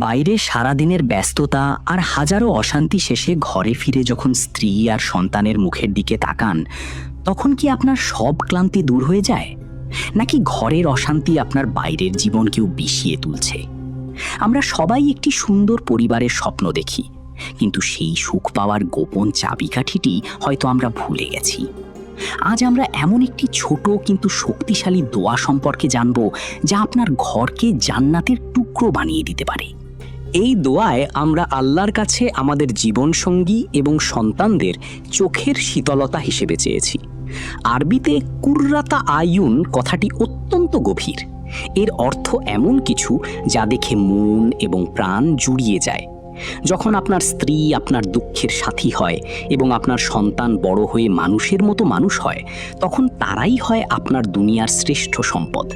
বাইরে সারাদিনের ব্যস্ততা আর হাজারো অশান্তি শেষে ঘরে ফিরে যখন স্ত্রী আর সন্তানের মুখের দিকে তাকান, তখন কি আপনার সব ক্লান্তি দূর হয়ে যায়, নাকি ঘরের অশান্তি আপনার বাইরের জীবনকেও বিষিয়ে তুলছে? আমরা সবাই একটি সুন্দর পরিবারের স্বপ্ন দেখি, কিন্তু সেই সুখ পাওয়ার গোপন চাবিকাঠিটি হয়তো আমরা ভুলে গেছি। আজ আমরা এমন একটি ছোট কিন্তু শক্তিশালী দোয়া সম্পর্কে জানব, যা আপনার ঘরকে জান্নাতের টুকরো বানিয়ে দিতে পারে। এই দোয়ায় আমরা আল্লাহর কাছে আমাদের জীবনসঙ্গী এবং সন্তানদের চোখের শীতলতা হিসেবে চেয়েছি। আরবিতে কুররাতা আয়ুন কথাটি অত্যন্ত গভীর। এর অর্থ এমন কিছু যা দেখে মন এবং প্রাণ জুড়িয়ে যায়। যখন আপনার স্ত্রী আপনার দুঃখের সাথী হয় এবং আপনার সন্তান বড় হয়ে মানুষের মতো মানুষ হয়, তখন তারাই হয় আপনার দুনিয়ার শ্রেষ্ঠ সম্পদ।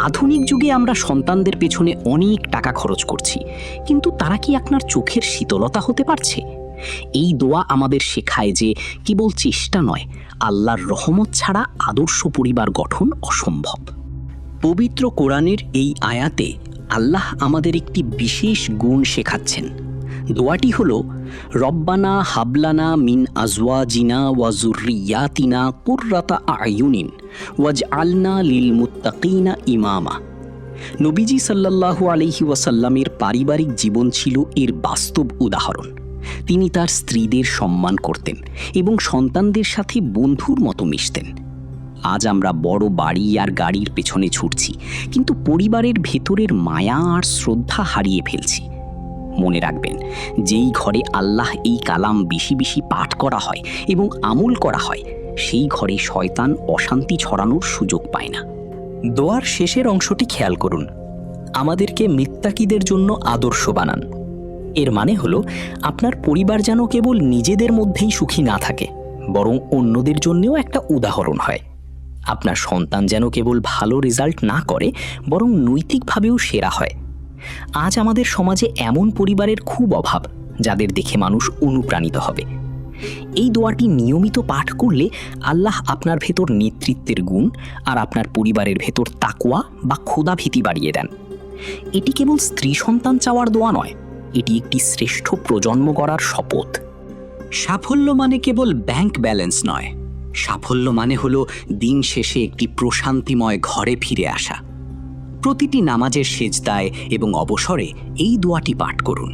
আধুনিক যুগে আমরা সন্তানদের পেছনে অনেক টাকা খরচ করছি, কিন্তু তারা কি আপনার চোখের শীতলতা হতে পারছে? এই দোয়া আমাদের শেখায় যে কেবল চেষ্টা নয়, আল্লাহর রহমত ছাড়া আদর্শ পরিবার গঠন অসম্ভব। পবিত্র কোরআনের এই আয়াতে আল্লাহ আমাদের একটি বিশেষ গুণ শেখাচ্ছেন। দোয়াটি হলো, রব্বানা হাবলানা মিন আজওয়াজিনা ওয়া যুররিয়াতিনা কুররাতা আয়ুনিন ওয়াজআলনা লিল মুত্তাকিনা ইমামা। নবীজি সাল্লাল্লাহু আলাইহি ওয়াসাল্লামের পারিবারিক জীবন ছিল এর বাস্তব উদাহরণ। তিনি তার স্ত্রীদের সম্মান করতেন এবং সন্তানদের সাথে বন্ধুর মতো মিশতেন। আজ আমরা বড় বাড়ি আর গাড়ির পেছনে ছুটছি, কিন্তু পরিবারের ভেতরের মায়া আর শ্রদ্ধা হারিয়ে ফেলছি। মনে রাখবেন, যেই ঘরে আল্লাহ এই কালাম বেশি বেশি পাঠ করা হয় এবং আমল করা হয়, সেই ঘরে শয়তান অশান্তি ছড়ানোর সুযোগ পায় না। দোয়ার শেষের অংশটি খেয়াল করুন, আমাদেরকে মিত্তাকিদের জন্য আদর্শ বানান। এর মানে হলো, আপনার পরিবার যেন কেবল নিজেদের মধ্যেই সুখী না থাকে, বরং অন্যদের জন্যও একটা উদাহরণ হয়। আপনার সন্তান যেন কেবল ভালো রেজাল্ট না করে, বরং নৈতিকভাবেও সেরা হয়। আজ আমাদের সমাজে এমন পরিবারের খুব অভাব, যাদের দেখে মানুষ অনুপ্রাণিত হবে। এই দোয়াটি নিয়মিত পাঠ করলে আল্লাহ আপনার ভেতর নেতৃত্বের গুণ আর আপনার পরিবারের ভেতর তাকওয়া বা খোদাভীতি বাড়িয়ে দেন। এটি কেবল স্ত্রী সন্তান চাওয়ার দোয়া নয়, এটি একটি শ্রেষ্ঠ প্রজন্ম গড়ার শপথ। সাফল্য মানে কেবল ব্যাংক ব্যালেন্স নয়, সাফল্য মানে হলো দিন শেষে একটি প্রশান্তিময় ঘরে ফিরে আসা। প্রতিটি নামাজের সেজদায় এবং অবসরে এই দোয়াটি পাঠ করুন।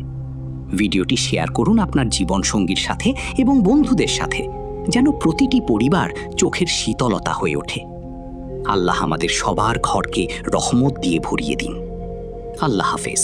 ভিডিওটি শেয়ার করুন আপনার জীবনসঙ্গীর সাথে এবং বন্ধুদের সাথে, যেন প্রতিটি পরিবার চোখের শীতলতা হয়ে ওঠে। আল্লাহ আমাদের সবার ঘরকে রহমত দিয়ে ভরিয়ে দিন। আল্লাহ হাফেজ।